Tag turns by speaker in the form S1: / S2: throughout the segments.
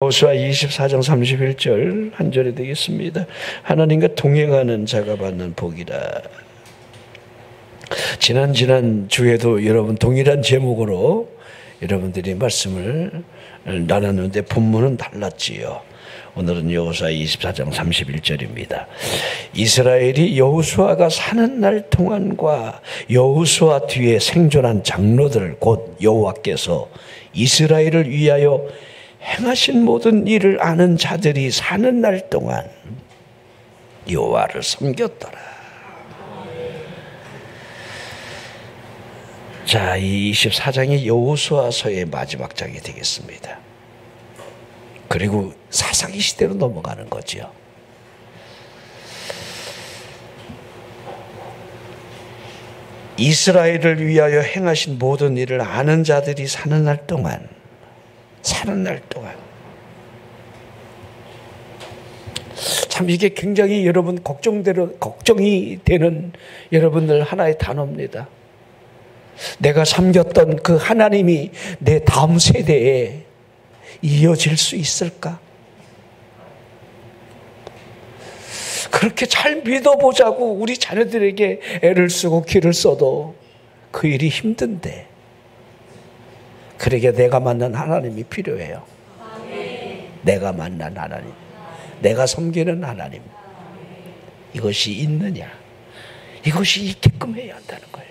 S1: 여호수아 24장 31절 한 절이 되겠습니다. 하나님과 동행하는 자가 받는 복이라. 지난 주에도 여러분 동일한 제목으로 여러분들이 말씀을 나눴는데 본문은 달랐지요. 오늘은 여호수아 24장 31절입니다. 이스라엘이 여호수아가 사는 날 동안과 여호수아 뒤에 생존한 장로들 곧 여호와께서 이스라엘을 위하여 행하신 모든 일을 아는 자들이 사는 날 동안 여호와를 섬겼더라. 자, 이 24장이 여호수아서의 마지막 장이 되겠습니다. 그리고 사사기 시대로 넘어가는 거죠. 이스라엘을 위하여 행하신 모든 일을 아는 자들이 사는 날 동안 참 이게 굉장히 여러분 걱정이 되는 여러분들 하나의 단어입니다. 내가 섬겼던 그 하나님이 내 다음 세대에 이어질 수 있을까? 그렇게 잘 믿어보자고 우리 자녀들에게 애를 쓰고 기를 써도 그 일이 힘든데, 그러게 내가 만난 하나님이 필요해요. 내가 만난 하나님, 내가 섬기는 하나님, 이것이 있느냐? 이것이 있게끔 해야 한다는 거예요.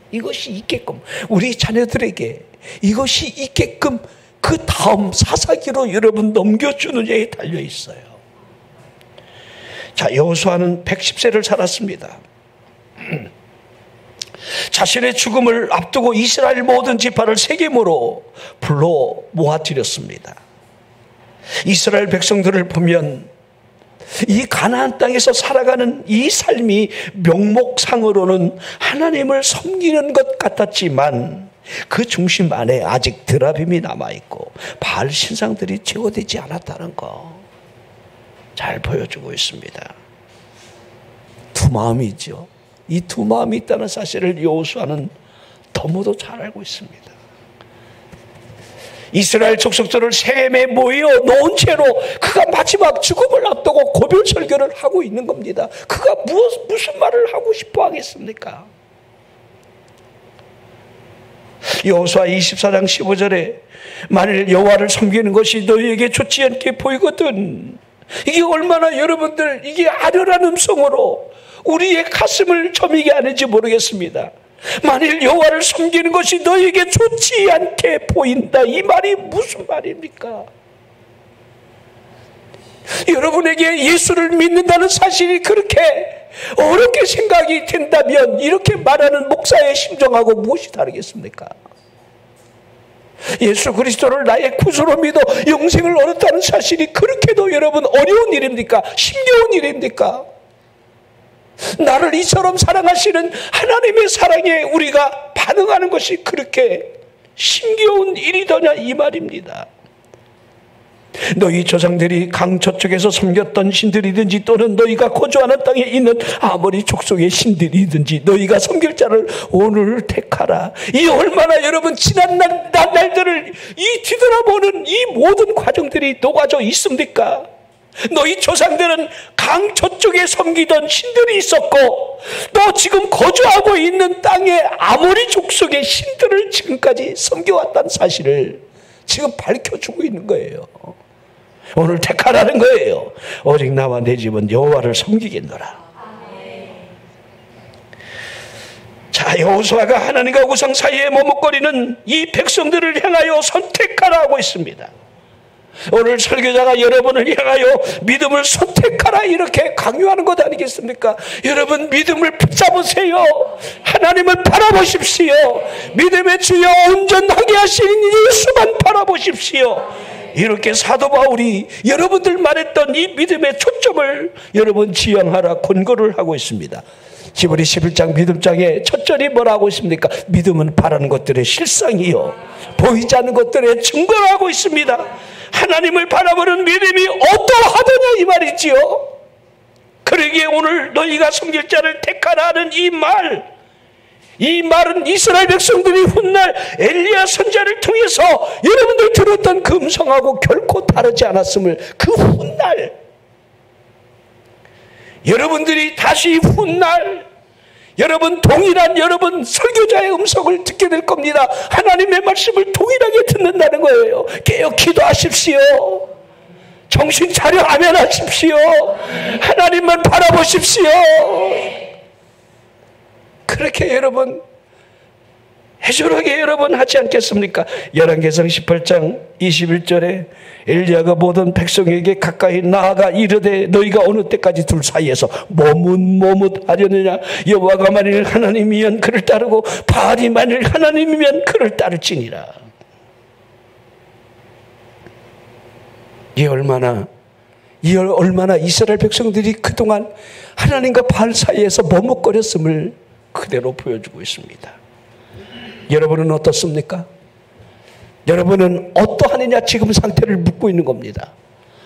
S1: 이것이 있게끔, 우리 자녀들에게 이것이 있게끔 그 다음 사사기로 여러분 넘겨주느냐에 달려 있어요. 자, 여호수아는 110세를 살았습니다. 자신의 죽음을 앞두고 이스라엘 모든 지파를 세겜으로 불러 모아들였습니다. 이스라엘 백성들을 보면 이 가나안 땅에서 살아가는 이 삶이 명목상으로는 하나님을 섬기는 것 같았지만 그 중심 안에 아직 드라빔이 남아있고 바알 신상들이 제거되지 않았다는 거 잘 보여주고 있습니다. 두 마음이죠. 이 두 마음이 있다는 사실을 여호수아는 너무도 잘 알고 있습니다. 이스라엘 족속들을 세겜에 모여 놓은 채로 그가 마지막 죽음을 앞두고 고별 설교를 하고 있는 겁니다. 그가 무슨 말을 하고 싶어 하겠습니까? 여호수아 24장 15절에 만일 여호와를 섬기는 것이 너희에게 좋지 않게 보이거든, 이게 얼마나 여러분들 이게 아련한 음성으로 우리의 가슴을 저미게 하는지 모르겠습니다. 만일 여호와를 섬기는 것이 너희에게 좋지 않게 보인다, 이 말이 무슨 말입니까? 여러분에게 예수를 믿는다는 사실이 그렇게 어렵게 생각이 된다면 이렇게 말하는 목사의 심정하고 무엇이 다르겠습니까? 예수 그리스도를 나의 구주로 믿어 영생을 얻었다는 사실이 그렇게도 여러분 어려운 일입니까? 힘겨운 일입니까? 나를 이처럼 사랑하시는 하나님의 사랑에 우리가 반응하는 것이 그렇게 힘겨운 일이더냐, 이 말입니다. 너희 조상들이 강 저쪽에서 섬겼던 신들이든지 또는 너희가 거주하는 땅에 있는 아모리 족속의 신들이든지 너희가 섬길 자를 오늘 택하라. 이 얼마나 여러분 지난 날들을 이 뒤돌아보는 이 모든 과정들이 녹아져 있습니까? 너희 조상들은 강 저쪽에 섬기던 신들이 있었고 또 지금 거주하고 있는 땅에 아모리 족속의 신들을 지금까지 섬겨왔다는 사실을 지금 밝혀주고 있는 거예요. 오늘 택하라는 거예요. 오직 나와 내 집은 여호와를 섬기겠노라. 자, 여호수아가 하나님과 우상 사이에 머뭇거리는 이 백성들을 향하여 선택하라고 있습니다. 오늘 설교자가 여러분을 향하여 믿음을 선택하라 이렇게 강요하는 것 아니겠습니까? 여러분 믿음을 붙잡으세요. 하나님을 바라보십시오. 믿음의 주여 온전하게 하시는 예수만 바라보십시오. 이렇게 사도 바울이 여러분들 말했던 이 믿음의 초점을 여러분 지향하라 권고를 하고 있습니다. 히브리 11장 믿음장에 첫 절이 뭐라고 있습니까? 믿음은 바라는 것들의 실상이요 보이지 않는 것들의 증거를 하고 있습니다. 하나님을 바라보는 믿음이 어떠하더냐 이 말이지요. 그러기에 오늘 너희가 섬길 자를 택하라 하는 이 말, 이 말은 이스라엘 백성들이 훗날 엘리야 선지자를 통해서 여러분들 들었던 그 음성하고 결코 다르지 않았음을, 그 훗날 여러분들이 다시 훗날 여러분 동일한 여러분 설교자의 음성을 듣게 될 겁니다. 하나님의 말씀을 동일하게 듣는다는 거예요. 깨어 기도하십시오. 정신 차려 아멘 하십시오. 하나님만 바라보십시오. 그렇게 여러분 해조하게 여러분 하지 않겠습니까? 열왕기상 18장 21절에 엘리야가 모든 백성에게 가까이 나아가 이르되 너희가 어느 때까지 둘 사이에서 머뭇하려느냐? 여호와가 만일 하나님이면 그를 따르고 바알이 만일 하나님이면 그를 따를지니라. 이 얼마나 이스라엘 백성들이 그동안 하나님과 바알 사이에서 머뭇거렸음을 그대로 보여주고 있습니다. 여러분은 어떻습니까? 여러분은 어떠하느냐 지금 상태를 묻고 있는 겁니다.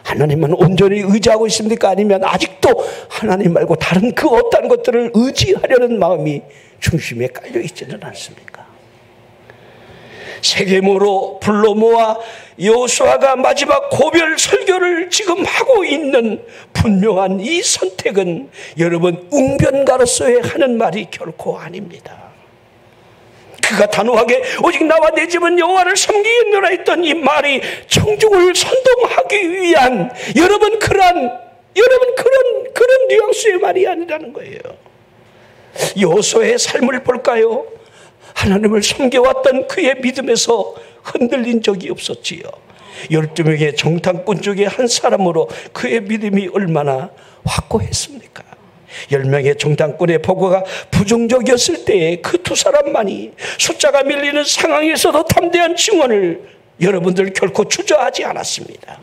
S1: 하나님만 온전히 의지하고 있습니까? 아니면 아직도 하나님 말고 다른 그 어떤 것들을 의지하려는 마음이 중심에 깔려 있지는 않습니까? 세겜으로 불러 모아 여호수아가 마지막 고별 설교를 지금 하고 있는 분명한 이 선택은 여러분 웅변가로서의 하는 말이 결코 아닙니다. 그가 단호하게 오직 나와 내 집은 여호와를 섬기겠노라 했던 이 말이 청중을 선동하기 위한 여러분 그런 뉘앙스의 말이 아니라는 거예요. 여호수아의 삶을 볼까요? 하나님을 섬겨왔던 그의 믿음에서 흔들린 적이 없었지요. 12명의 정탐꾼 중에 한 사람으로 그의 믿음이 얼마나 확고했습니까? 10명의 정탐꾼의 보고가 부정적이었을 때에 그 두 사람만이 숫자가 밀리는 상황에서도 담대한 증언을 여러분들 결코 주저하지 않았습니다.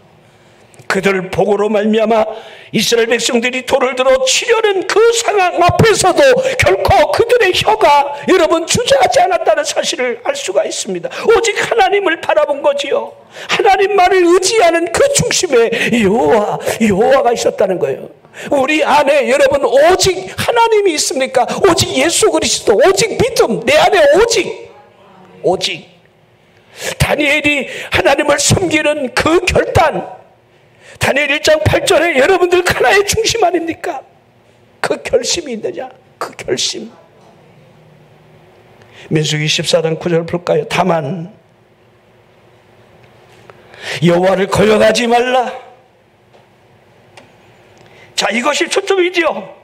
S1: 그들 보고로 말미암아 이스라엘 백성들이 돌을 들어 치려는 그 상황 앞에서도 결코 그들의 혀가 여러분 주저하지 않았다는 사실을 알 수가 있습니다. 오직 하나님을 바라본 거지요. 하나님만을 의지하는 그 중심에 여호와가 있었다는 거예요. 우리 안에 여러분 오직 하나님이 있습니까? 오직 예수 그리스도, 오직 믿음, 내 안에 오직 다니엘이 하나님을 섬기는 그 결단, 다니엘 1장 8절에 여러분들 하나의 중심 아닙니까? 그 결심이 있느냐? 그 결심. 민수기 14장 9절 볼까요? 다만 여호와를 거역하지 말라. 자, 이것이 초점이죠.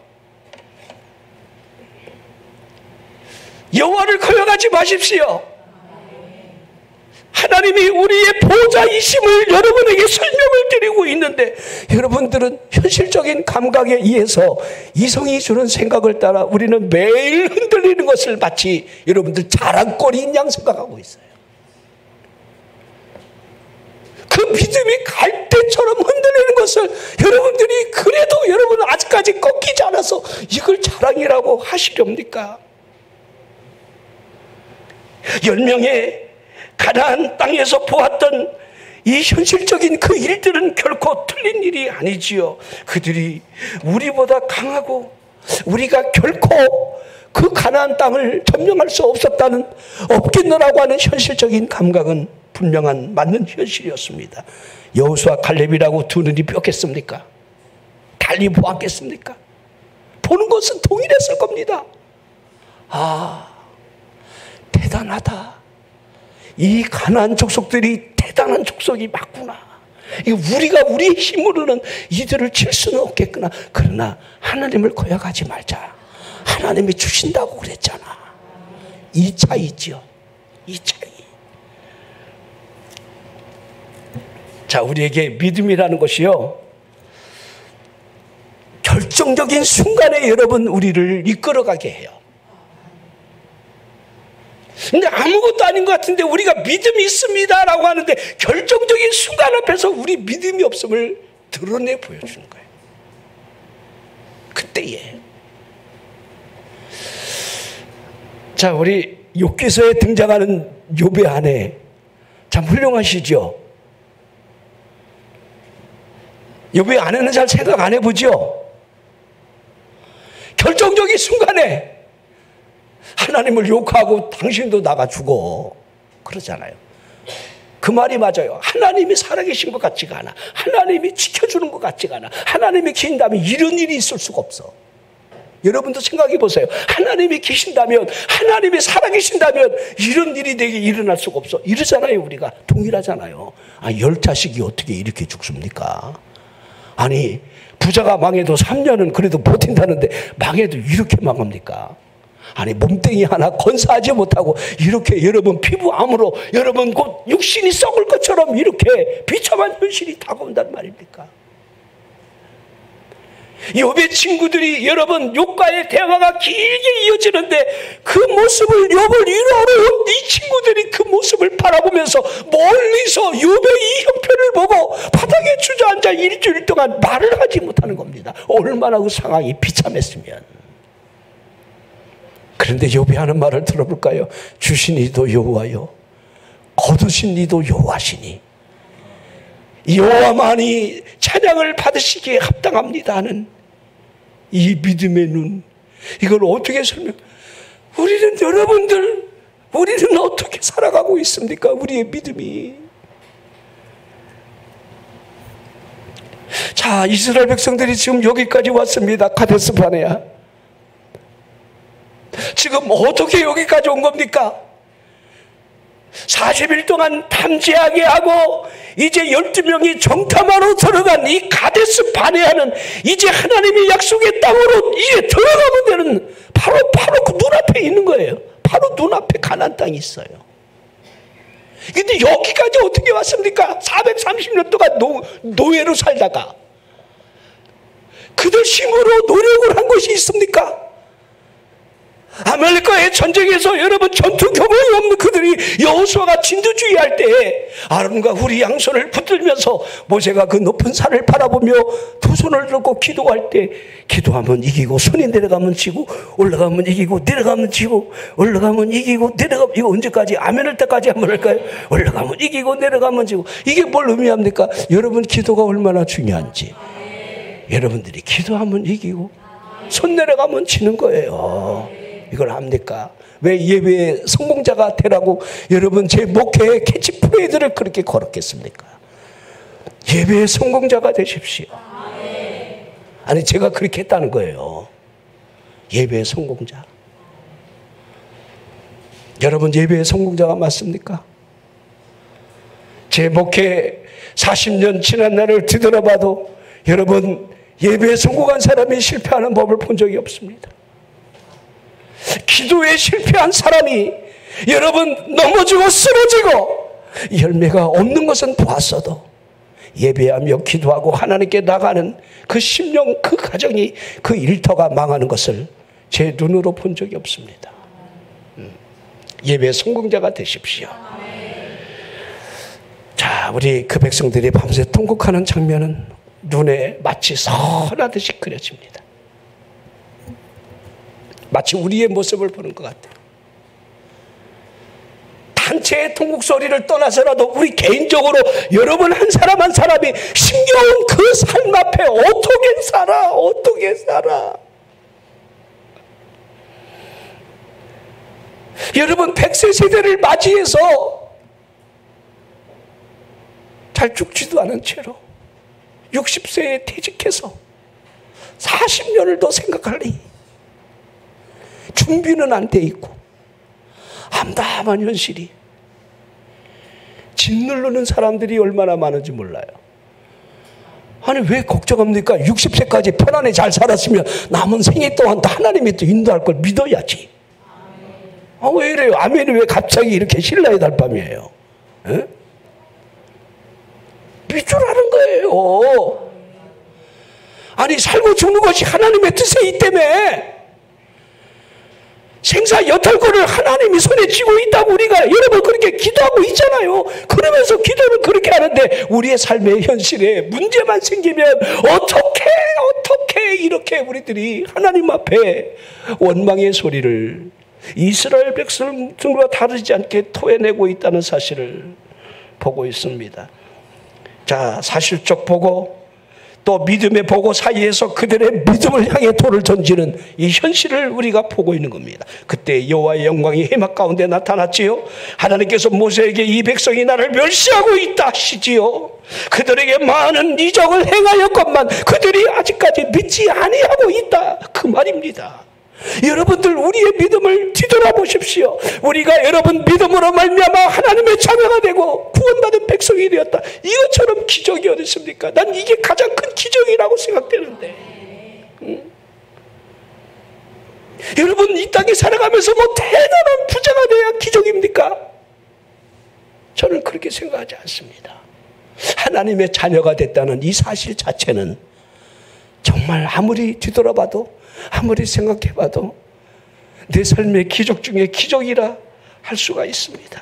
S1: 여호와를 거역하지 마십시오. 하나님이 우리의 보호자이심을 여러분에게 설명을 드리고 있는데 여러분들은 현실적인 감각에 의해서 이성이 주는 생각을 따라 우리는 매일 흔들리는 것을 마치 여러분들 자랑거리인 양 생각하고 있어요. 그 믿음이 갈대처럼 흔들리는 것을 여러분들이 그래도 여러분은 아직까지 꺾이지 않아서 이걸 자랑이라고 하시렵니까? 10명의 가나안 땅에서 보았던 이 현실적인 그 일들은 결코 틀린 일이 아니지요. 그들이 우리보다 강하고 우리가 결코 그 가나안 땅을 점령할 수 없겠노라고 하는 현실적인 감각은 분명한 맞는 현실이었습니다. 여호수아 갈렙이라고 두 눈이 뼈겠습니까? 달리 보았겠습니까? 보는 것은 동일했을 겁니다. 아, 대단하다. 이 가나안 족속들이 대단한 족속이 맞구나. 우리가 우리의 힘으로는 이들을 칠 수는 없겠구나. 그러나 하나님을 거역하지 말자. 하나님이 주신다고 그랬잖아. 이 차이지요. 이 차이. 자, 우리에게 믿음이라는 것이요, 결정적인 순간에 여러분 우리를 이끌어가게 해요. 근데 아무것도 아닌 것 같은데 우리가 믿음이 있습니다 라고 하는데 결정적인 순간 앞에서 우리 믿음이 없음을 드러내 보여주는 거예요. 그때에. 자, 우리 욥기서에 등장하는 욥의 아내 참 훌륭하시죠. 욥의 아내는 잘 생각 안 해보죠. 결정적인 순간에 하나님을 욕하고 당신도 나가 죽어. 그러잖아요. 그 말이 맞아요. 하나님이 살아계신 것 같지가 않아. 하나님이 지켜주는 것 같지가 않아. 하나님이 계신다면 이런 일이 있을 수가 없어. 여러분도 생각해 보세요. 하나님이 계신다면, 하나님이 살아계신다면 이런 일이 내게 일어날 수가 없어. 이러잖아요. 우리가 동일하잖아요. 아, 10자식이 어떻게 이렇게 죽습니까? 아니, 부자가 망해도 3년은 그래도 버틴다는데 망해도 이렇게 망합니까? 아니, 몸뚱이 하나 건사하지 못하고 이렇게 여러분 피부암으로 여러분 곧 육신이 썩을 것처럼 이렇게 비참한 현실이 다가온단 말입니까? 욥의 친구들이 여러분 욥과의 대화가 길게 이어지는데 그 모습을 욥을 위로하러 온 이 친구들이 그 모습을 바라보면서 멀리서 욥의 이 형편을 보고 바닥에 주저앉아 일주일 동안 말을 하지 못하는 겁니다. 얼마나 그 상황이 비참했으면. 그런데 욥이 하는 말을 들어볼까요? 주신 이도 여호와요, 거두신 이도 여호와시니 여호와만이 찬양을 받으시기에 합당합니다 하는 이 믿음의 눈, 이걸 어떻게 우리는 여러분들, 우리는 어떻게 살아가고 있습니까? 우리의 믿음이. 자, 이스라엘 백성들이 지금 여기까지 왔습니다. 가데스 바네아. 지금 어떻게 여기까지 온 겁니까? 40일 동안 탐지하게 하고 이제 12명이 정탐하러 들어간 이 가데스 바네아는 이제 하나님의 약속의 땅으로 이제 들어가면 되는 바로 그 눈앞에 있는 거예요. 바로 눈앞에 가나안 땅이 있어요. 근데 여기까지 어떻게 왔습니까? 430년 동안 노예로 살다가 그들 힘으로 노력을 한 것이 있습니까? 아말렉과의 전쟁에서 여러분 전투 경험이 없는 그들이 여호수아가 진두주의할 때에 아론과 훌이 양손을 붙들면서 모세가 그 높은 산을 바라보며 두 손을 들고 기도할 때, 기도하면 이기고 손이 내려가면 지고 올라가면 이기고 내려가면 지고 올라가면 이기고 내려가면, 이거 언제까지 아멘할 때까지 한번 할까요? 올라가면 이기고 내려가면 지고. 이게 뭘 의미합니까? 여러분 기도가 얼마나 중요한지. 여러분들이 기도하면 이기고 손 내려가면 지는 거예요. 이걸 압니까? 왜 예배의 성공자가 되라고 여러분 제 목회의 캐치프레이즈를 그렇게 걸었겠습니까? 예배의 성공자가 되십시오. 아니, 제가 그렇게 했다는 거예요. 예배의 성공자. 여러분 예배의 성공자가 맞습니까? 제 목회 40년 지난 날을 뒤돌아봐도 여러분 예배에 성공한 사람이 실패하는 법을 본 적이 없습니다. 기도에 실패한 사람이 여러분 넘어지고 쓰러지고 열매가 없는 것은 보았어도 예배하며 기도하고 하나님께 나가는 그 심령, 그 가정이, 그 일터가 망하는 것을 제 눈으로 본 적이 없습니다. 예배 성공자가 되십시오. 자, 우리 그 백성들이 밤새 통곡하는 장면은 눈에 마치 선하듯이 그려집니다. 마치 우리의 모습을 보는 것 같아요. 단체의 통곡 소리를 떠나서라도 우리 개인적으로 여러분 한 사람 한 사람이 힘겨운 그 삶 앞에 어떻게 살아? 어떻게 살아? 여러분 100세 세대를 맞이해서 잘 죽지도 않은 채로 60세에 퇴직해서 40년을 더 생각하리. 준비는 안 돼 있고 암담한 현실이 짓누르는 사람들이 얼마나 많은지 몰라요. 아니 왜 걱정합니까? 60세까지 편안히 잘 살았으면 남은 생애 동안 하나님이 또 인도할 걸 믿어야지. 아, 왜 이래요? 아멘이 왜 갑자기 이렇게 신라의 달밤이에요? 에? 믿으라는 거예요. 아니 살고 죽는 것이 하나님의 뜻에 있기 때문에 생사 여탈권을 하나님이 손에 쥐고 있다고 우리가 여러분 그렇게 기도하고 있잖아요. 그러면서 기도를 그렇게 하는데 우리의 삶의 현실에 문제만 생기면 어떻게 이렇게 우리들이 하나님 앞에 원망의 소리를 이스라엘 백성들과 다르지 않게 토해내고 있다는 사실을 보고 있습니다. 자, 사실적 보고 또 믿음의 보고 사이에서 그들의 믿음을 향해 돌을 던지는 이 현실을 우리가 보고 있는 겁니다. 그때 여호와의 영광이 해막 가운데 나타났지요. 하나님께서 모세에게 이 백성이 나를 멸시하고 있다 하시지요. 그들에게 많은 이적을 행하였건만 그들이 아직까지 믿지 아니하고 있다, 그 말입니다. 여러분들, 우리의 믿음을 뒤돌아보십시오. 우리가 여러분 믿음으로 말미암아 하나님의 자녀가 되고 구원받은 백성이 되었다, 이것처럼 기적이 어디 있습니까? 난 이게 가장 큰 기적이라고 생각되는데, 여러분 이 땅에 살아가면서 뭐 대단한 부자가 돼야 기적입니까? 저는 그렇게 생각하지 않습니다. 하나님의 자녀가 됐다는 이 사실 자체는 정말 아무리 뒤돌아봐도, 아무리 생각해봐도 내 삶의 기적 중에 기적이라 할 수가 있습니다.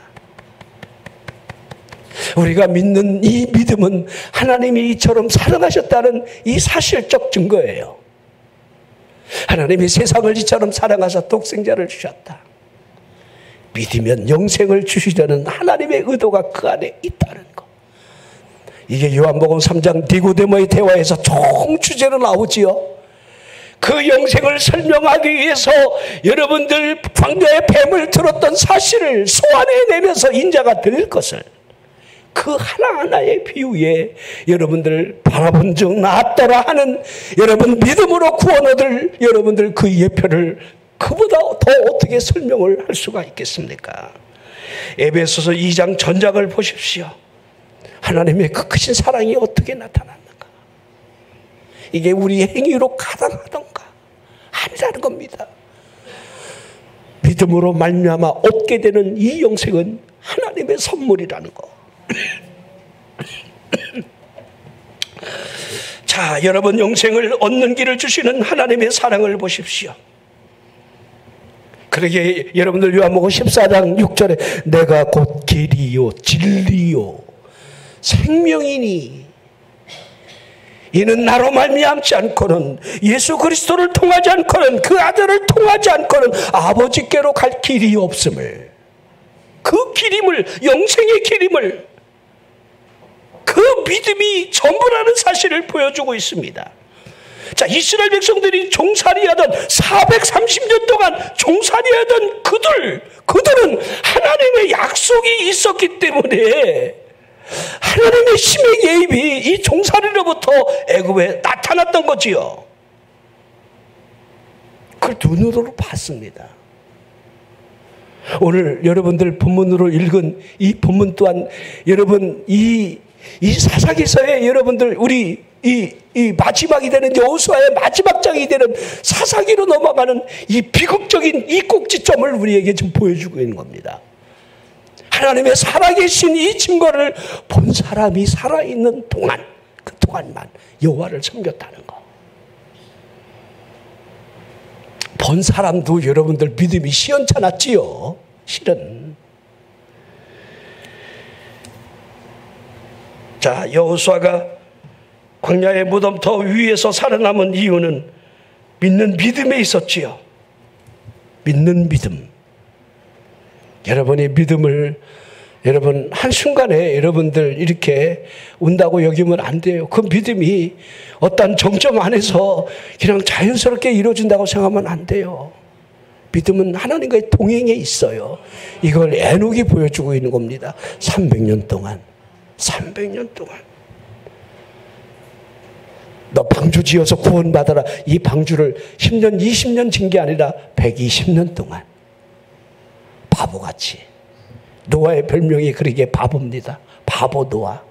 S1: 우리가 믿는 이 믿음은 하나님이 이처럼 사랑하셨다는 이 사실적 증거예요. 하나님이 세상을 이처럼 사랑하사 독생자를 주셨다. 믿으면 영생을 주시려는 하나님의 의도가 그 안에 있다는 것. 이게 요한복음 3장 니고데모의 대화에서 총 주제로 나오지요. 그 영생을 설명하기 위해서 여러분들 광야의 뱀을 들었던 사실을 소환해내면서 인자가 될 것을, 그 하나하나의 비유에 여러분들 바라본 적 나았더라 하는 여러분 믿음으로 구원 얻을 여러분들 그 예표를 그보다 더 어떻게 설명을 할 수가 있겠습니까? 에베소서 2장 전작을 보십시오. 하나님의 그 크신 사랑이 어떻게 나타났는가? 이게 우리의 행위로 가당하던가? 아니라는 겁니다. 믿음으로 말미암아 얻게 되는 이 영생은 하나님의 선물이라는 거. 자, 여러분 영생을 얻는 길을 주시는 하나님의 사랑을 보십시오. 그러게 여러분들 요한복음 14장 6절에 내가 곧 길이요 진리요 생명이니 이는 나로 말미암지 않고는, 예수 그리스도를 통하지 않고는, 그 아들을 통하지 않고는 아버지께로 갈 길이 없음을, 그 길임을, 영생의 길임을, 그 믿음이 전부라는 사실을 보여주고 있습니다. 자, 이스라엘 백성들이 종살이하던 430년 동안 종살이하던 그들은 하나님의 약속이 있었기 때문에 하나님의 힘의 개입이 이 종살이로부터 애굽에 나타났던 거지요. 그걸 눈으로 봤습니다. 오늘 여러분들 본문으로 읽은 이 본문 또한 여러분 이 사사기서의 여러분들 우리 이 마지막이 되는 여호수아의 마지막 장이 되는 사사기로 넘어가는 이 비극적인 이 꼭지점을 우리에게 지금 보여주고 있는 겁니다. 하나님의 살아계신 이 증거를 본 사람이 살아있는 동안, 그 동안만 여호와를 섬겼다는 거. 본 사람도 여러분들 믿음이 시원찮았지요. 실은. 자, 여호수아가 광야의 무덤터 위에서 살아남은 이유는 믿는 믿음에 있었지요. 믿는 믿음. 여러분의 믿음을 여러분 한순간에 여러분들 이렇게 운다고 여기면 안 돼요. 그 믿음이 어떤 정점 안에서 그냥 자연스럽게 이루어진다고 생각하면 안 돼요. 믿음은 하나님과의 동행에 있어요. 이걸 에녹이 보여주고 있는 겁니다. 300년 동안 너 방주 지어서 구원받아라. 이 방주를 10년 20년 진 게 아니라 120년 동안 바보같이. 노아의 별명이 그러게 바보입니다. 바보 노아.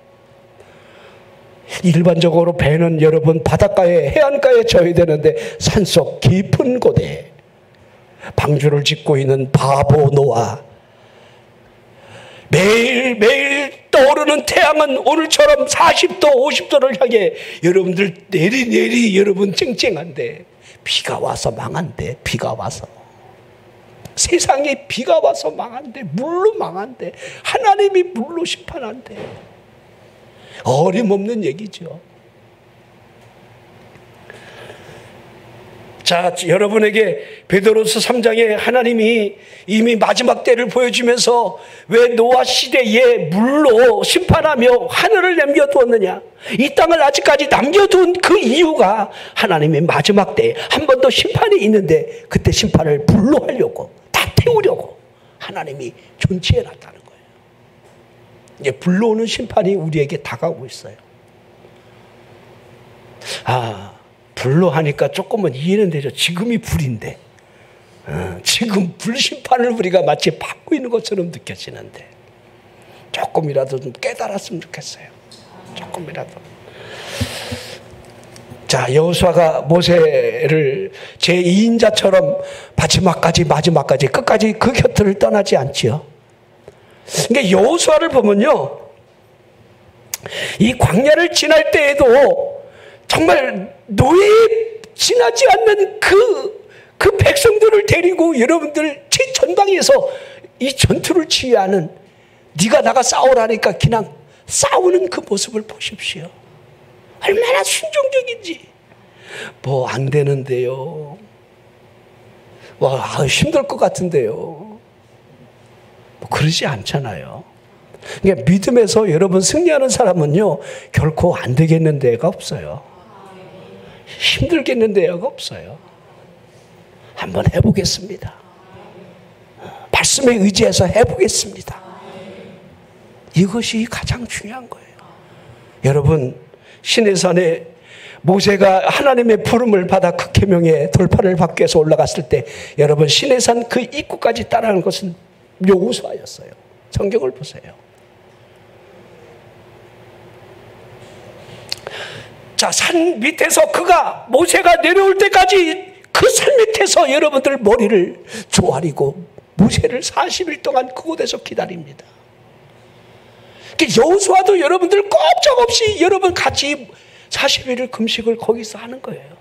S1: 일반적으로 배는 여러분 바닷가에 해안가에 져야 되는데 산속 깊은 곳에 방주를 짓고 있는 바보 노아. 매일 떠오르는 태양은 오늘처럼 40도 50도를 향해 여러분들 내리 여러분 쨍쨍한데 비가 와서 망한데, 비가 와서 세상에 비가 와서 망한데, 물로 망한데, 하나님이 물로 심판한데, 어림없는 얘기죠. 자, 여러분에게 베드로서 3장에 하나님이 이미 마지막 때를 보여주면서 왜 노아 시대에 물로 심판하며 하늘을 남겨두었느냐, 이 땅을 아직까지 남겨둔 그 이유가 하나님의 마지막 때에 한 번 더 심판이 있는데 그때 심판을 불로 하려고, 다 태우려고 하나님이 존치해 놨다는 거예요. 이제 불로 오는 심판이 우리에게 다가오고 있어요. 불로 하니까 조금은 이해는 되죠. 지금이 불인데, 지금 불심판을 우리가 마치 받고 있는 것처럼 느껴지는데, 조금이라도 좀 깨달았으면 좋겠어요. 조금이라도. 자, 여호수아가 모세를 제2인자처럼 마지막까지 끝까지 그 곁을 떠나지 않지요. 그러니까 여호수아를 보면요, 이 광야를 지날 때에도 정말 노예 지나지 않는 그 백성들을 데리고 여러분들 제 전방에서 이 전투를 치유하는, 네가 나가 싸우라니까 그냥 싸우는 그 모습을 보십시오. 얼마나 순종적인지. 뭐 안 되는데요. 힘들 것 같은데요. 뭐 그러지 않잖아요. 그러니까 믿음에서 여러분 승리하는 사람은요, 결코 안 되겠는 데가 없어요. 힘들겠는 데가 없어요. 한번 해보겠습니다. 말씀에 의지해서 해보겠습니다. 이것이 가장 중요한 거예요. 여러분, 시내산에 모세가 하나님의 부름을 받아 그 계명의 돌판을 받기 위해서 올라갔을 때, 여러분 시내산 그 입구까지 따라가는 것은 여호수아였어요. 성경을 보세요. 자, 산 밑에서 모세가 내려올 때까지 그 산 밑에서 여러분들 머리를 조아리고 모세를 40일 동안 그곳에서 기다립니다. 여호수아도 여러분들 꼼짝없이 여러분 같이 40일을 금식을 거기서 하는 거예요.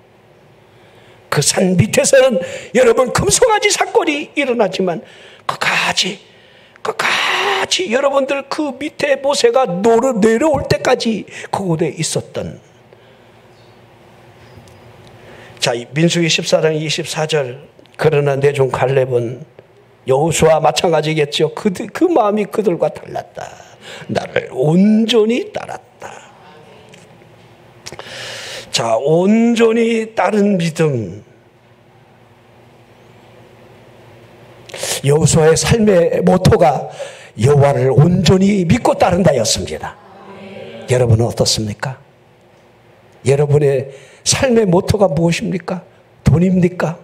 S1: 그 산 밑에서는 여러분 금송아지 사건이 일어나지만 끝까지 여러분들 그 밑에 모세가 내려올 때까지 그곳에 있었던. 자, 민수기 14장 24절, 그러나 내 종 갈렙은, 여호수아 마찬가지겠죠. 그 마음이 그들과 달랐다. 나를 온전히 따랐다. 자, 온전히 따른 믿음. 여호수아의 삶의 모토가 여호와를 온전히 믿고 따른다였습니다. 여러분은 어떻습니까? 여러분의 삶의 모토가 무엇입니까? 돈입니까?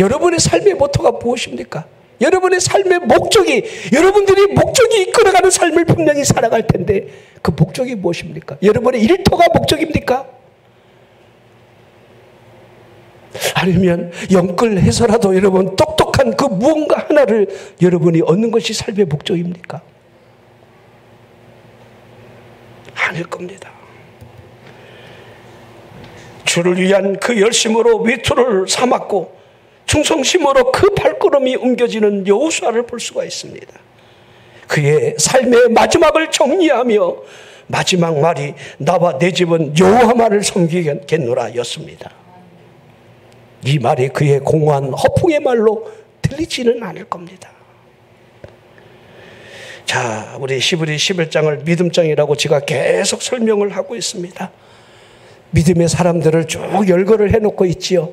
S1: 여러분의 삶의 모토가 무엇입니까? 여러분의 삶의 목적이, 여러분들이 목적이 이끌어가는 삶을 분명히 살아갈 텐데 그 목적이 무엇입니까? 여러분의 일터가 목적입니까? 아니면 영끌해서라도 여러분 똑똑한 그 무언가 하나를 여러분이 얻는 것이 삶의 목적입니까? 아닐 겁니다. 주를 위한 그 열심으로 외투를 삼았고 충성심으로 그 발걸음이 옮겨지는 여호수아를 볼 수가 있습니다. 그의 삶의 마지막을 정리하며 마지막 말이 나와 내 집은 여호와만을 섬기겠노라 였습니다. 이 말이 그의 공허한 허풍의 말로 들리지는 않을 겁니다. 자, 우리 히브리 11장을 믿음장이라고 제가 계속 설명을 하고 있습니다. 믿음의 사람들을 쭉 열거를 해놓고 있지요.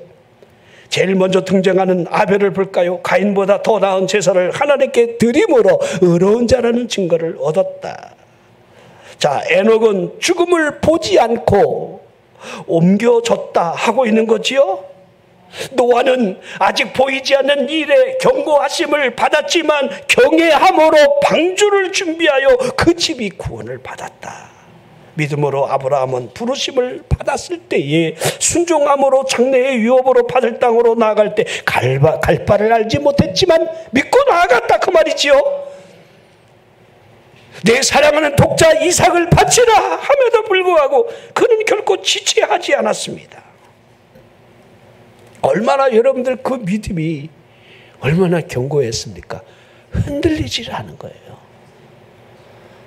S1: 제일 먼저 등장하는 아벨을 볼까요? 가인보다 더 나은 제사를 하나님께 드림으로 의로운 자라는 증거를 얻었다. 자, 에녹은 죽음을 보지 않고 옮겨졌다 하고 있는 거지요. 노아는 아직 보이지 않는 일에 경고하심을 받았지만 경외함으로 방주를 준비하여 그 집이 구원을 받았다. 믿음으로 아브라함은 부르심을 받았을 때에 순종함으로 장래의 유업으로 받을 땅으로 나아갈 때 갈 바를 알지 못했지만 믿고 나아갔다, 그 말이지요. 내 사랑하는 독자 이삭을 바치라 함에도 불구하고 그는 결코 지체하지 않았습니다. 얼마나 여러분들 그 믿음이 얼마나 견고했습니까? 흔들리질 않은 거예요.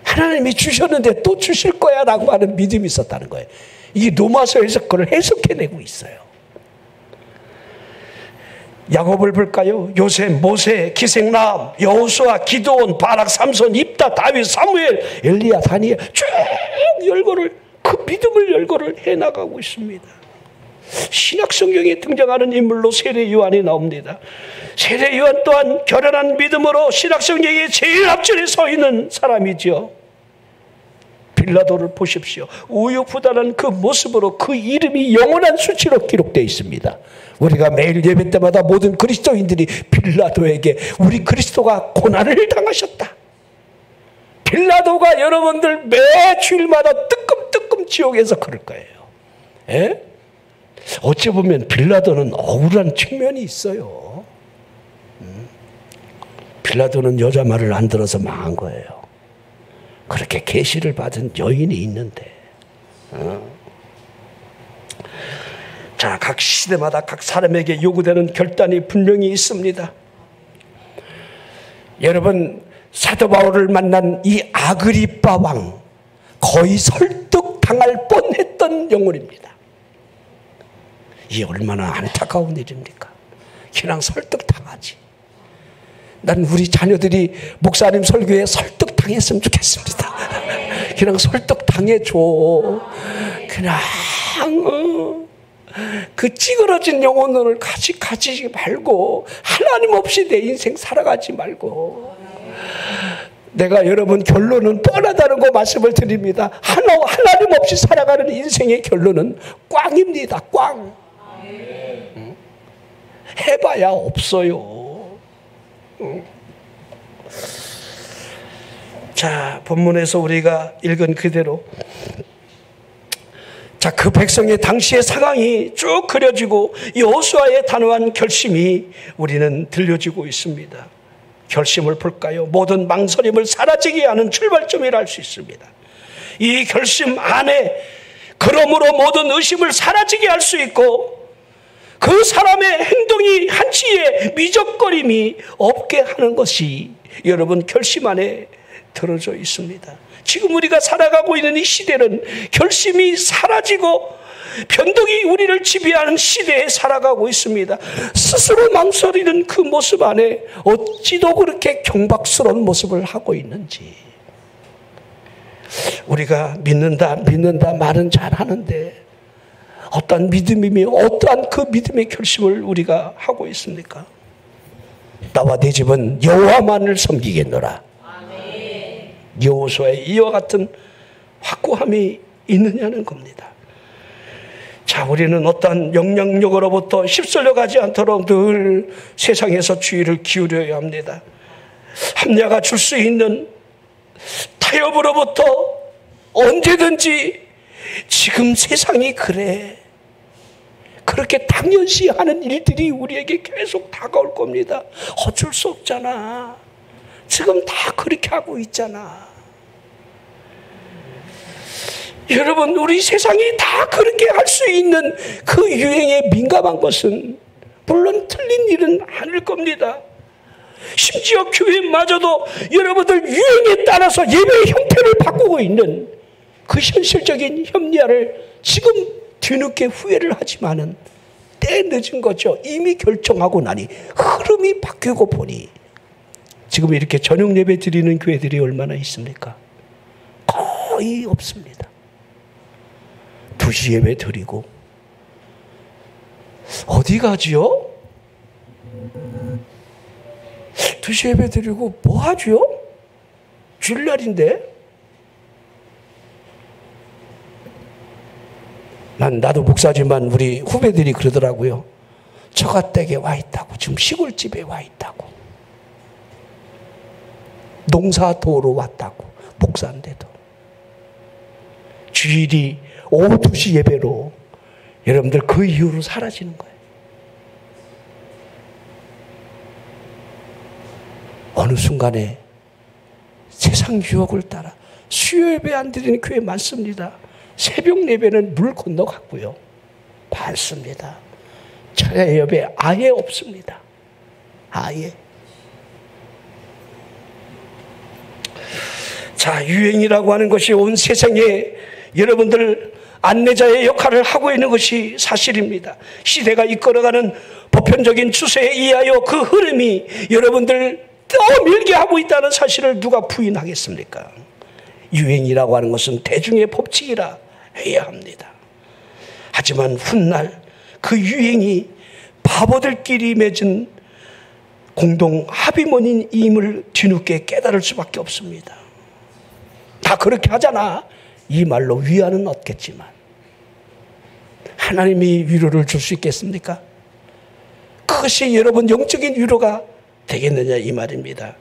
S1: 하나님이 주셨는데 또 주실 거야 라고 하는 믿음이 있었다는 거예요. 이 로마서에서 그걸 해석해내고 있어요. 야곱을 볼까요? 요셉, 모세, 기생람, 여호수아, 기드온, 바락, 삼손, 입다, 다윗, 사무엘, 엘리야, 다니엘 쭉 열거를, 그 믿음을 열거를 해나가고 있습니다. 신약 성경에 등장하는 인물로 세례 요한이 나옵니다. 세례 요한 또한 결연한 믿음으로 신약 성경에 제일 앞줄에 서 있는 사람이죠. 빌라도를 보십시오. 우유부단한 그 모습으로 그 이름이 영원한 수치로 기록되어 있습니다. 우리가 매일 예배 때마다 모든 그리스도인들이 빌라도에게 우리 그리스도가 고난을 당하셨다. 빌라도가 여러분들 매 주일마다 뜨끔뜨끔 지옥에서 그럴 거예요. 예? 어찌 보면 빌라도는 억울한 측면이 있어요. 빌라도는 여자 말을 안 들어서 망한 거예요. 그렇게 계시를 받은 여인이 있는데. 자, 각 시대마다 각 사람에게 요구되는 결단이 분명히 있습니다. 여러분, 사도 바울을 만난 이 아그리빠 왕, 거의 설득당할 뻔했던 영혼입니다. 이 얼마나 안타까운 일입니까? 그냥 설득당하지. 난 우리 자녀들이 목사님 설교에 설득당했으면 좋겠습니다. 그냥 설득당해줘. 그냥 그 찌그러진 영혼을 가지지 말고 하나님 없이 내 인생 살아가지 말고. 내가 여러분 결론은 뻔하다는 거 말씀을 드립니다. 하나님 없이 살아가는 인생의 결론은 꽝입니다. 꽝. 해봐야 없어요. 자, 본문에서 우리가 읽은 그대로, 자, 그 백성의 당시의 상황이 쭉 그려지고 여호수아의 단호한 결심이 우리는 들려지고 있습니다. 결심을 볼까요? 모든 망설임을 사라지게 하는 출발점이라 할 수 있습니다. 이 결심 안에 그러므로 모든 의심을 사라지게 할 수 있고, 그 사람의 행동이 한치의 미적거림이 없게 하는 것이 여러분 결심 안에 들어져 있습니다. 지금 우리가 살아가고 있는 이 시대는 결심이 사라지고 변동이 우리를 지배하는 시대에 살아가고 있습니다. 스스로 망설이는 그 모습 안에 어찌도 그렇게 경박스러운 모습을 하고 있는지. 우리가 믿는다 말은 잘하는데 어떠한 믿음이며 어떠한 그 믿음의 결심을 우리가 하고 있습니까? 나와 내 집은 여호와만을 섬기겠노라. 여호수아의 이와 같은 확고함이 있느냐는 겁니다. 자, 우리는 어떠한 영향력으로부터 휩쓸려 가지 않도록 늘 세상에서 주의를 기울여야 합니다. 합리화가 줄 수 있는 타협으로부터 언제든지 지금 세상이 그래, 그렇게 당연시하는 일들이 우리에게 계속 다가올 겁니다. 어쩔 수 없잖아. 지금 다 그렇게 하고 있잖아. 여러분, 우리 세상이 다 그렇게 할 수 있는 그 유행에 민감한 것은 물론 틀린 일은 아닐 겁니다. 심지어 교회마저도 여러분들 유행에 따라서 예배의 형태를 바꾸고 있는 그 현실적인 협리화를 지금 뒤늦게 후회를 하지만은 때 늦은 거죠. 이미 결정하고 나니 흐름이 바뀌고 보니 지금 이렇게 저녁 예배 드리는 교회들이 얼마나 있습니까? 거의 없습니다. 2시 예배 드리고 어디 가지요? 2시 예배 드리고 뭐 하지요? 주일날인데. 나도 목사지만 우리 후배들이 그러더라고요. 처가댁에 와 있다고, 지금 시골집에 와 있다고, 농사 도우러 왔다고, 목사인데도. 주일이 오후 2시 예배로 여러분들 그 이후로 사라지는 거예요. 어느 순간에 세상 유혹을 따라 수요 예배 안 드리는 교회 많습니다. 새벽 예배는 물 건너갔고요. 많습니다. 철야 예배 아예 없습니다. 아예. 자, 유행이라고 하는 것이 온 세상에 여러분들 안내자의 역할을 하고 있는 것이 사실입니다. 시대가 이끌어가는 보편적인 추세에 의하여 그 흐름이 여러분들 떠밀게 하고 있다는 사실을 누가 부인하겠습니까? 유행이라고 하는 것은 대중의 법칙이라 해야 합니다. 하지만 훗날 그 유행이 바보들끼리 맺은 공동 합의문임을 뒤늦게 깨달을 수밖에 없습니다. 다 그렇게 하잖아. 이 말로 위안은 얻겠지만 하나님이 위로를 줄 수 있겠습니까? 그것이 여러분 영적인 위로가 되겠느냐 이 말입니다.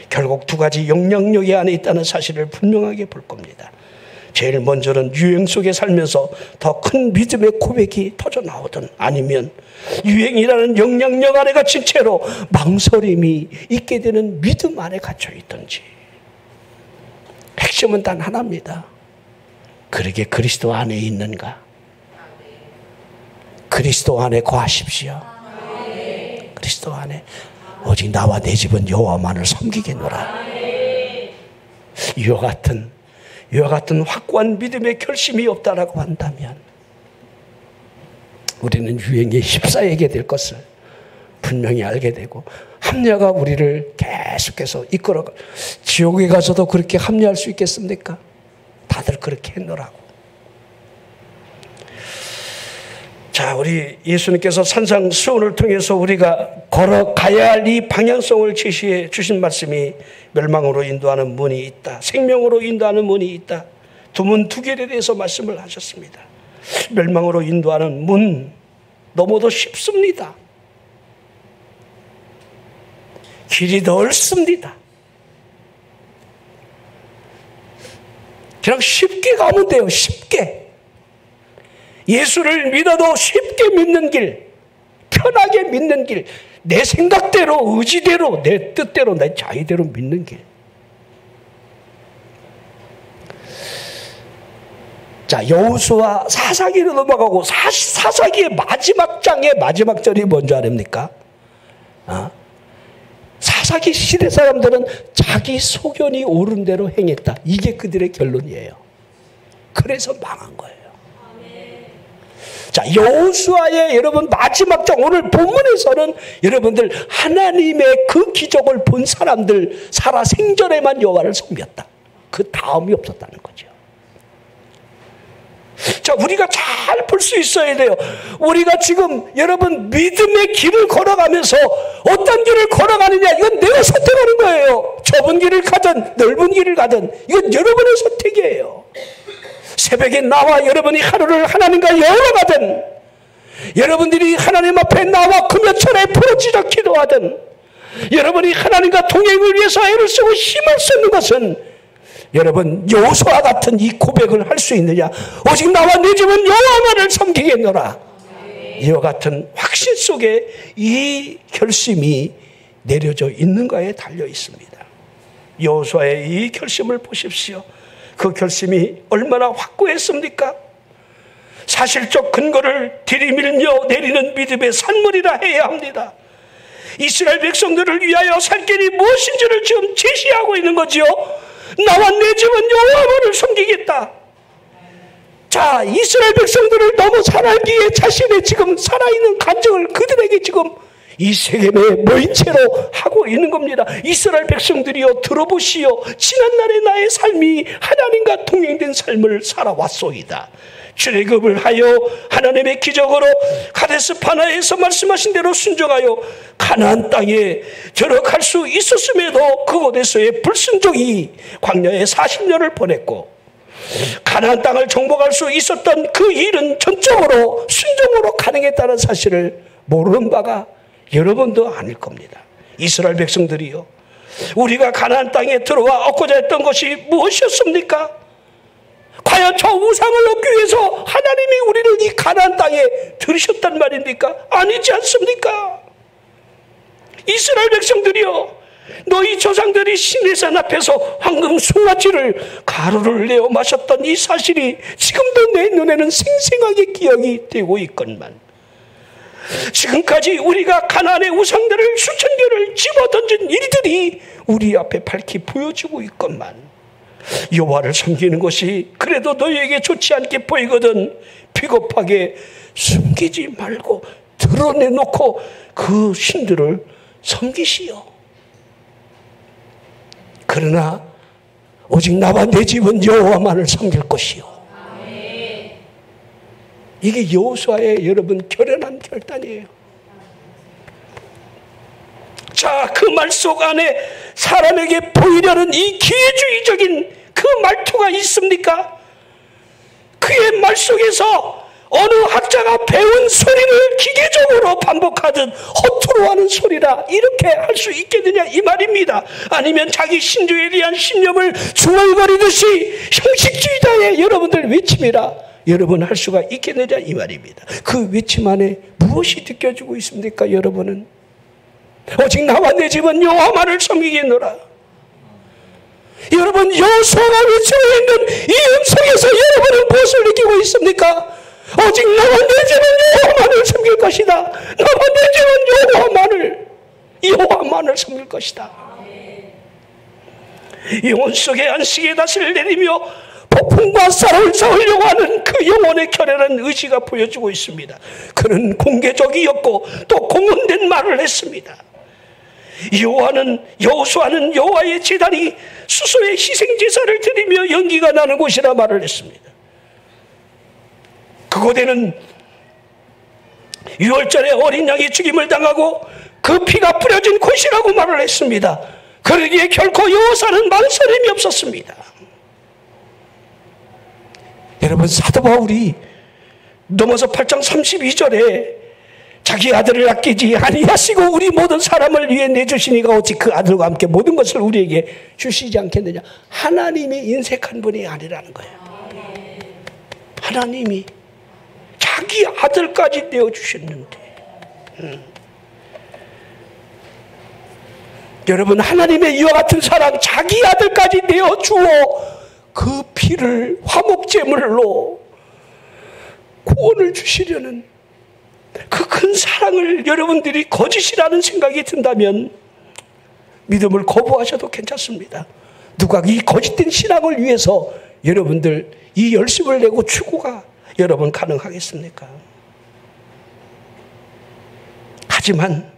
S1: 결국 두 가지 영향력이 안에 있다는 사실을 분명하게 볼 겁니다. 제일 먼저는 유행 속에 살면서 더 큰 믿음의 고백이 터져 나오든 아니면 유행이라는 영향력 안에 갇힌 채로 망설임이 있게 되는 믿음 안에 갇혀 있든지 핵심은 단 하나입니다. 그러게 그리스도 안에 있는가? 그리스도 안에 거하십시오. 그리스도 안에 오직 나와 내 집은 여호와만을 섬기겠노라. 이와 같은 확고한 믿음의 결심이 없다라고 한다면 우리는 유행에 휩싸이게 될 것을 분명히 알게 되고 합리화가 우리를 계속해서 이끌어가. 지옥에 가서도 그렇게 합리화할 수 있겠습니까? 다들 그렇게 했노라고. 자, 우리 예수님께서 산상수훈을 통해서 우리가 걸어가야 할 이 방향성을 제시해 주신 말씀이 멸망으로 인도하는 문이 있다. 생명으로 인도하는 문이 있다. 두 문 두 길에 대해서 말씀을 하셨습니다. 멸망으로 인도하는 문 너무도 쉽습니다. 길이 넓습니다. 그냥 쉽게 가면 돼요. 쉽게. 예수를 믿어도 쉽게 믿는 길, 편하게 믿는 길, 내 생각대로, 의지대로, 내 뜻대로, 내 자의대로 믿는 길. 자, 여호수아 사사기로 넘어가고 사사기의 마지막 장의 마지막 절이 뭔지 아십니까? 사사기 시대 사람들은 자기 소견이 옳은 대로 행했다. 이게 그들의 결론이에요. 그래서 망한 거예요. 자, 여호수아의 여러분 마지막 장 오늘 본문에서는 여러분들 하나님의 그 기적을 본 사람들 살아 생전에만 여호와를 섬겼다. 그 다음이 없었다는 거죠. 자, 우리가 잘 볼 수 있어야 돼요. 우리가 지금 여러분 믿음의 길을 걸어가면서 어떤 길을 걸어가느냐 이건 내가 선택하는 거예요. 좁은 길을 가든 넓은 길을 가든 이건 여러분의 선택이에요. 새벽에 나와 여러분이 하루를 하나님과 열어가든 여러분들이 하나님 앞에 나와 금요철에 부르짖어 기도하든 여러분이 하나님과 동행을 위해서 애를 쓰고 힘을 쓰는 것은 여러분 여호수아 같은 이 고백을 할 수 있느냐? 오직 나와 내 집은 여호와만을 섬기겠노라. 이와 같은 확신 속에 이 결심이 내려져 있는가에 달려 있습니다. 여호수아의 이 결심을 보십시오. 그 결심이 얼마나 확고했습니까? 사실적 근거를 들이밀며 내리는 믿음의 산물이라 해야 합니다. 이스라엘 백성들을 위하여 살 길이 무엇인지를 지금 제시하고 있는 거지요. 나와 내 집은 여호와만을 섬기겠다. 자, 이스라엘 백성들을 너무 잘 알기에 자신의 지금 살아있는 간증을 그들에게 지금 이 세겜에 모인 채로 하고 있는 겁니다. 이스라엘 백성들이여 들어보시오. 지난날의 나의 삶이 하나님과 동행된 삶을 살아왔소이다. 출애굽을 하여 하나님의 기적으로 가데스 바네아에서 말씀하신 대로 순종하여 가나안 땅에 들어갈 수 있었음에도 그곳에서의 불순종이 광야에 40년을 보냈고 가나안 땅을 정복할 수 있었던 그 일은 전적으로 순종으로 가능했다는 사실을 모르는 바가 여러분도 아닐 겁니다. 이스라엘 백성들이요, 우리가 가나안 땅에 들어와 얻고자 했던 것이 무엇이었습니까? 과연 저 우상을 얻기 위해서 하나님이 우리를 이 가나안 땅에 들으셨단 말입니까? 아니지 않습니까? 이스라엘 백성들이요, 너희 조상들이 시내산 앞에서 황금 송아지를 가루를 내어 마셨던 이 사실이 지금도 내 눈에는 생생하게 기억이 되고 있건만 지금까지 우리가 가나안의 우상들을 수천 개를 집어던진 일들이 우리 앞에 밝히 보여지고 있건만 여호와를 섬기는 것이 그래도 너희에게 좋지 않게 보이거든 비겁하게 숨기지 말고 드러내놓고 그 신들을 섬기시오. 그러나 오직 나와 내 집은 여호와만을 섬길 것이요. 이게 여호수아의 여러분 결연한 결단이에요. 자, 그 말 속 안에 사람에게 보이려는 이 기회주의적인 그 말투가 있습니까? 그의 말 속에서 어느 학자가 배운 소리를 기계적으로 반복하듯 허투루 하는 소리라 이렇게 할 수 있겠느냐 이 말입니다. 아니면 자기 신조에 대한 신념을 중얼거리듯이 형식주의자의 여러분들 외침이라 여러분 할 수가 있겠느냐 이 말입니다. 그 외침 안에 무엇이 느껴지고 있습니까? 여러분은 오직 나와 내 집은 여호와만을 섬기겠노라. 여러분 여호수아가 외치고 있는 이 음성에서 여러분은 무엇을 느끼고 있습니까? 오직 나와 내 집은 여호와만을 섬길 것이다. 나와 내 집은 여호와만을 섬길 것이다. 영혼 속에 안식의 닷을 내리며 폭풍과 싸움을 싸우려고 하는 그 영혼의 결연한 의지가 보여지고 있습니다. 그는 공개적이었고 또 공언된 말을 했습니다. 여호수아는 여호와의 제단이 수소의 희생제사를 드리며 연기가 나는 곳이라 말을 했습니다. 그곳에는 유월절에 어린 양이 죽임을 당하고 그 피가 뿌려진 곳이라고 말을 했습니다. 그러기에 결코 여호수아는 망설임이 없었습니다. 여러분 사도 바울이 넘어서 8장 32절에 자기 아들을 아끼지 아니하시고 우리 모든 사람을 위해 내주시니가 오직 그 아들과 함께 모든 것을 우리에게 주시지 않겠느냐. 하나님이 인색한 분이 아니라는 거예요. 하나님이 자기 아들까지 내어주셨는데 여러분 하나님의 이와 같은 사랑 자기 아들까지 내어주어 그 피를 화목제물로 구원을 주시려는 그 큰 사랑을 여러분들이 거짓이라는 생각이 든다면 믿음을 거부하셔도 괜찮습니다. 누가 이 거짓된 신앙을 위해서 여러분들 이 열심을 내고 추구가 여러분 가능하겠습니까? 하지만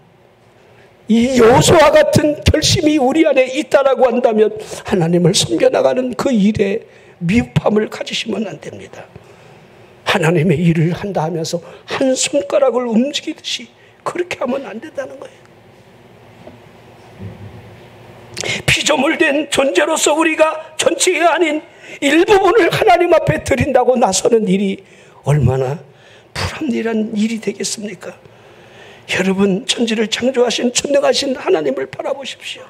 S1: 이 여호수아 같은 결심이 우리 안에 있다라고 한다면 하나님을 섬겨나가는 그 일에 미흡함을 가지시면 안 됩니다. 하나님의 일을 한다 하면서 한 손가락을 움직이듯이 그렇게 하면 안 된다는 거예요. 피조물된 존재로서 우리가 전체가 아닌 일부분을 하나님 앞에 드린다고 나서는 일이 얼마나 불합리한 일이 되겠습니까? 여러분 천지를 창조하신 전능하신 하나님을 바라보십시오.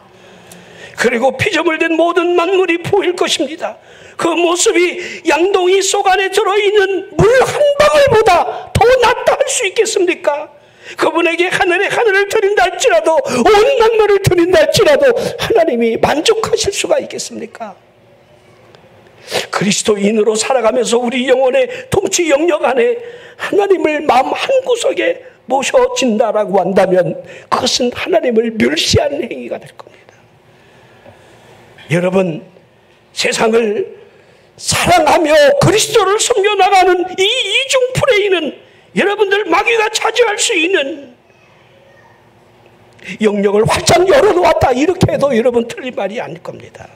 S1: 그리고 피조물된 모든 만물이 보일 것입니다. 그 모습이 양동이 속 안에 들어있는 물 한 방울보다 더 낫다 할 수 있겠습니까? 그분에게 하늘을 드린다 할지라도 온 만물을 드린다 할지라도 하나님이 만족하실 수가 있겠습니까? 그리스도인으로 살아가면서 우리 영혼의 통치 영역 안에 하나님을 마음 한구석에 모셔진다라고 한다면 그것은 하나님을 멸시하는 행위가 될 겁니다. 여러분 세상을 사랑하며 그리스도를 섬겨나가는 이 이중 프레이는 여러분들 마귀가 차지할 수 있는 영역을 활짝 열어놓았다 이렇게 해도 여러분 틀린 말이 아닐 겁니다.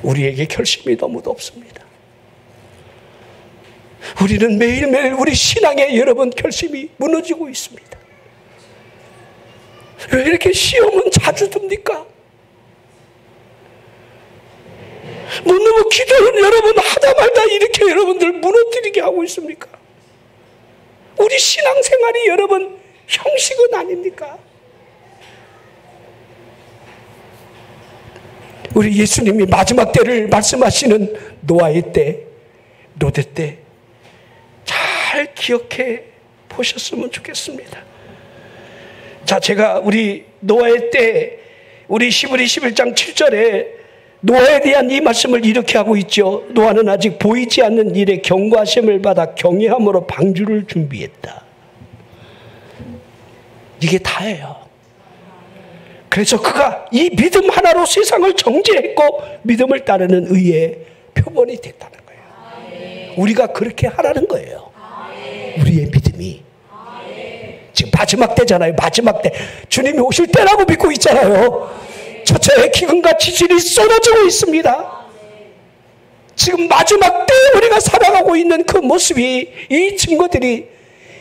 S1: 우리에게 결심이 너무도 없습니다. 우리는 매일매일 우리 신앙에 여러분 결심이 무너지고 있습니다. 왜 이렇게 시험은 자주 듭니까? 너무 기도는 여러분 하다 말다 이렇게 여러분들 무너뜨리게 하고 있습니까? 우리 신앙생활이 여러분 형식은 아닙니까? 우리 예수님이 마지막 때를 말씀하시는 노아의 때, 노대 때 잘 기억해 보셨으면 좋겠습니다. 자, 제가 우리 노아의 때 우리 시브리 11장 7절에 노아에 대한 이 말씀을 이렇게 하고 있죠. 노아는 아직 보이지 않는 일에 경고하심을 받아 경외함으로 방주를 준비했다. 이게 다예요. 그래서 그가 이 믿음 하나로 세상을 정죄했고 믿음을 따르는 의의 표본이 됐다는 거예요. 우리가 그렇게 하라는 거예요. 우리의 믿음이. 지금 마지막 때잖아요. 마지막 때. 주님이 오실 때라고 믿고 있잖아요. 처처의 기근과 지진이 쏟아지고 있습니다. 지금 마지막 때에 우리가 살아가고 있는 그 모습이, 이 증거들이,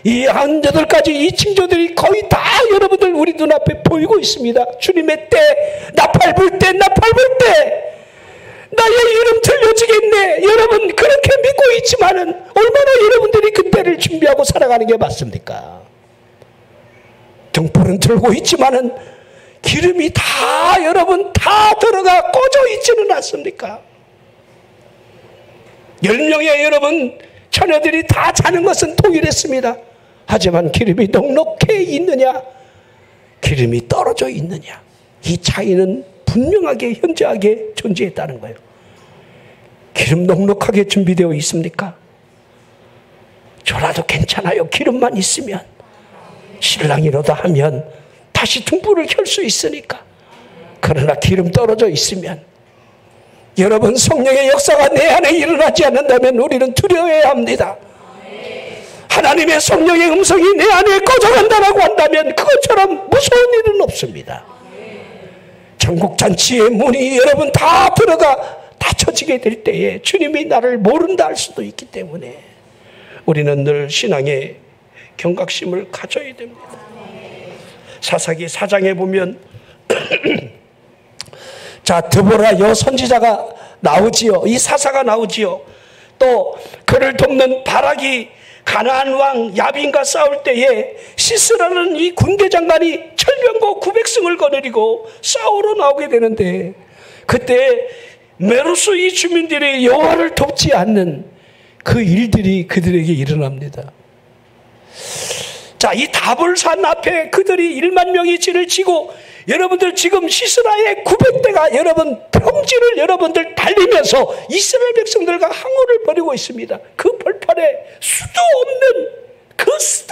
S1: 이 98가지 이 징조들이 거의 다 여러분들 우리 눈앞에 보이고 있습니다. 주님의 때, 나팔 불 때, 나팔 불 때, 나의 이름 들려지겠네. 여러분 그렇게 믿고 있지만은 얼마나 여러분들이 그때를 준비하고 살아가는 게 맞습니까? 등불은 들고 있지만은 기름이 다 여러분 다 들어가 꺼져 있지는 않습니까? 10명의 여러분 처녀들이 다 자는 것은 동일했습니다. 하지만 기름이 넉넉해 있느냐, 기름이 떨어져 있느냐, 이 차이는 분명하게 현저하게 존재했다는 거예요. 기름 넉넉하게 준비되어 있습니까? 저라도 괜찮아요. 기름만 있으면. 신랑이로다 하면 다시 등불을 켤 수 있으니까. 그러나 기름 떨어져 있으면, 여러분 성령의 역사가 내 안에 일어나지 않는다면 우리는 두려워해야 합니다. 하나님의 성령의 음성이 내 안에 꺼져간다고 한다면 그것처럼 무서운 일은 없습니다. 전국잔치의 문이 여러분 다 들어가 닫혀지게 될 때에 주님이 나를 모른다 할 수도 있기 때문에 우리는 늘 신앙의 경각심을 가져야 됩니다. 사사기 4장에 보면 자, 드보라 여선지자가 나오지요. 이 사사가 나오지요. 또 그를 돕는 바락이 가나안 왕 야빈과 싸울 때에 시스라는 이 군대 장관이 철병거 900승을 거느리고 싸우러 나오게 되는데, 그때 메로스 이 주민들이 여호와를 돕지 않는 그 일들이 그들에게 일어납니다. 자, 이 다볼산 앞에 그들이 1만 명이 진을 치고, 여러분들 지금 시스라의 900대가 여러분 평지를 여러분들 달리면서 이스라엘 백성들과 항우를 벌이고 있습니다. 그 벌판에 수도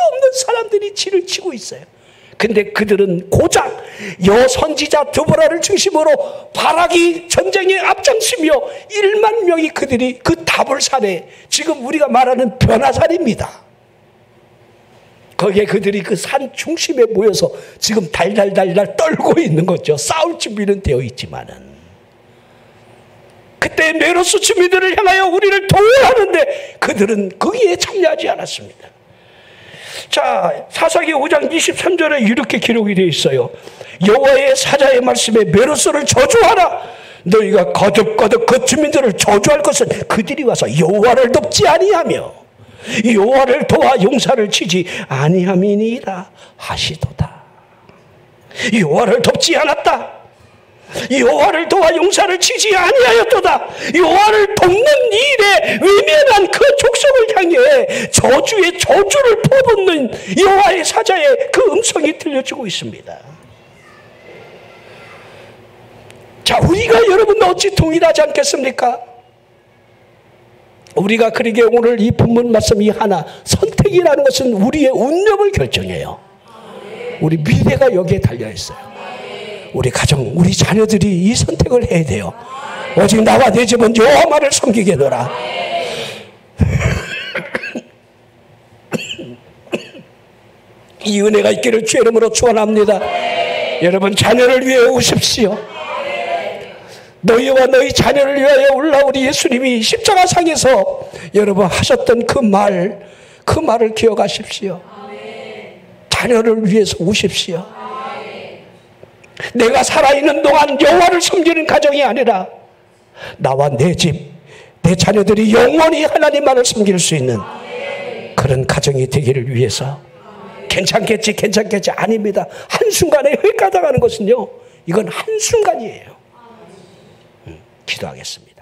S1: 없는 사람들이 진을 치고 있어요. 근데 그들은 고작 여선지자 드보라를 중심으로 바락이 전쟁에 앞장서며 1만 명이 그들이 그 다볼산에, 지금 우리가 말하는 변화산입니다. 거기에 그들이 그 산 중심에 모여서 지금 달달달달 떨고 있는 거죠. 싸울 준비는 되어 있지만은. 그때 메로스 주민들을 향하여 우리를 도우하는데 그들은 거기에 참여하지 않았습니다. 자, 사사기 5장 23절에 이렇게 기록이 되어 있어요. 여호와의 사자의 말씀에 메로스를 저주하라. 너희가 거듭거듭 그 주민들을 저주할 것은 그들이 와서 여호와를 돕지 아니하며 여호와를 도와 용사를 치지 아니함이니이다 하시도다. 여호와를 돕지 않았다. 여호와를 도와 용사를 치지 아니하였도다. 여호와를 돕는 일에 외면한 그 족속을 향해 저주의 저주를 퍼붓는 여호와의 사자의 그 음성이 들려지고 있습니다. 자, 우리가 여러분 어찌 동일하지 않겠습니까? 우리가 그러기에 오늘 이 본문 말씀 이 하나, 선택이라는 것은 우리의 운명을 결정해요. 우리 미래가 여기에 달려있어요. 우리 가정, 우리 자녀들이 이 선택을 해야 돼요. 오직 나와 내 집은 여호와만을 섬기게 하노라. 이 은혜가 있기를 주의 이름으로 축원합니다. 여러분 자녀를 위해 오십시오. 너희와 너희 자녀를 위하여 올라오리 예수님이 십자가상에서 여러분 하셨던 그 말을 기억하십시오. 자녀를 위해서 오십시오. 내가 살아있는 동안 여호와를 섬기는 가정이 아니라 나와 내 집, 내 자녀들이 영원히 하나님만을 섬길 수 있는 그런 가정이 되기를 위해서. 괜찮겠지 아닙니다. 한순간에 획가당하는 것은요, 이건 한순간이에요. 기도하겠습니다.